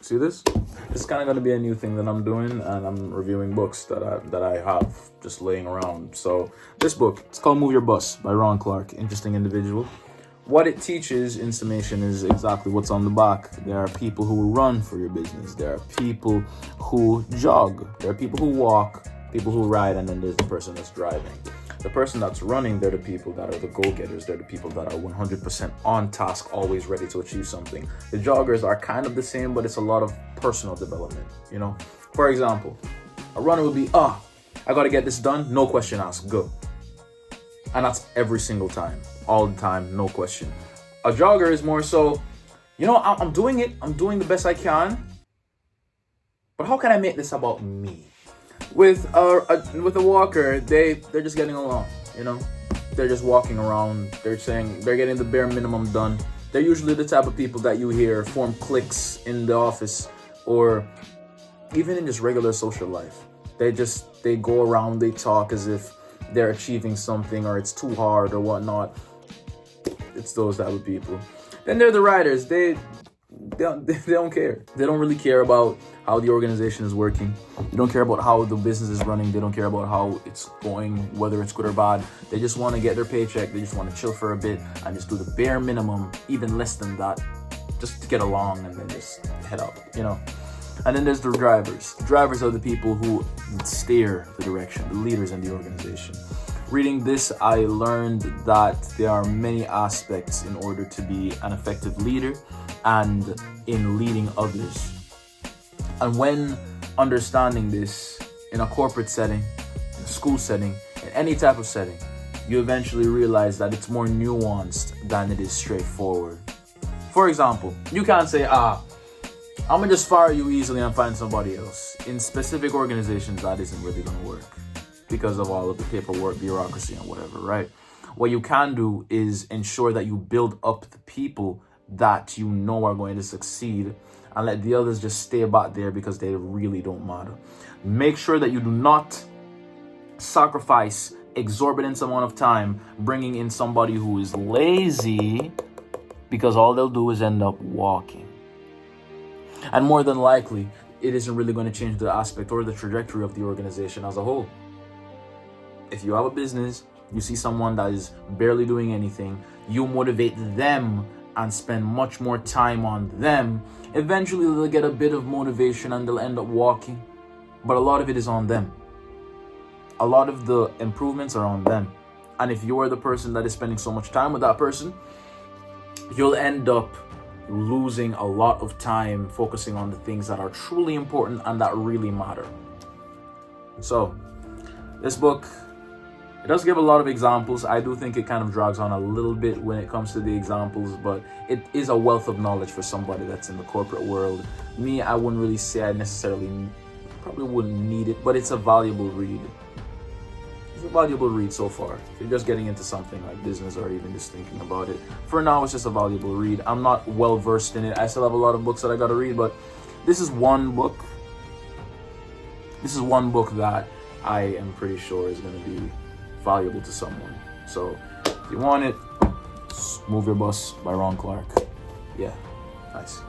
See this? This is kind of going to be a new thing that I'm doing, and I'm reviewing books that I have just laying around. So this book, it's called Move Your Bus by Ron Clark. Interesting individual. What it teaches in summation is exactly what's on the back. There are people who run for your business. There are people who jog. There are people who walk, people who ride, and then there's the person that's driving. The person that's running, they're the people that are the go-getters. They're the people that are 100% on task, always ready to achieve something. The joggers are kind of the same, but it's a lot of personal development, you know? For example, a runner would be, I got to get this done. No question asked, go. And that's every single time, all the time, no question. A jogger is more so, I'm doing it. I'm doing the best I can. But how can I make this about me? With a walker, they're just getting along, They're just walking around. They're saying they're getting the bare minimum done. They're usually the type of people that you hear form cliques in the office or even in just regular social life. They go around, they talk as if they're achieving something or it's too hard or whatnot. It's those type of people. Then there are the riders. They don't care. They don't really care about how the organization is working. They don't care about how the business is running. They don't care about how it's going, whether it's good or bad. They just want to get their paycheck. They just want to chill for a bit and just do the bare minimum, even less than that, just to get along and then just head out, And then there's the drivers. The drivers are the people who steer the direction, the leaders in the organization. Reading this, I learned that there are many aspects in order to be an effective leader and in leading others. And when understanding this in a corporate setting, in a school setting, in any type of setting, you eventually realize that it's more nuanced than it is straightforward. For example, you can't say, I'm gonna just fire you easily and find somebody else. In specific organizations, that isn't really gonna work because of all of the paperwork, bureaucracy, and whatever, right? What you can do is ensure that you build up the people that you know are going to succeed and let the others just stay back there because they really don't matter. Make sure that you do not sacrifice exorbitant amount of time bringing in somebody who is lazy, because all they'll do is end up walking. And more than likely, it isn't really going to change the aspect or the trajectory of the organization as a whole. If you have a business, you see someone that is barely doing anything, you motivate them and spend much more time on them, eventually they'll get a bit of motivation and they'll end up walking. But a lot of it is on them. A lot of the improvements are on them. And if you're the person that is spending so much time with that person, you'll end up losing a lot of time focusing on the things that are truly important and that really matter. So, this book, it does give a lot of examples. I do think it kind of drags on a little bit when it comes to the examples, but it is a wealth of knowledge for somebody that's in the corporate world. Me, I wouldn't really say I probably wouldn't need it, but it's a valuable read. It's a valuable read so far. If you're just getting into something like business or even just thinking about it. For now, it's just a valuable read. I'm not well versed in it. I still have a lot of books that I gotta read, but this is one book. This is one book that I am pretty sure is gonna be valuable to someone. So if you want it, Move Your Bus by Ron Clark. Yeah, nice.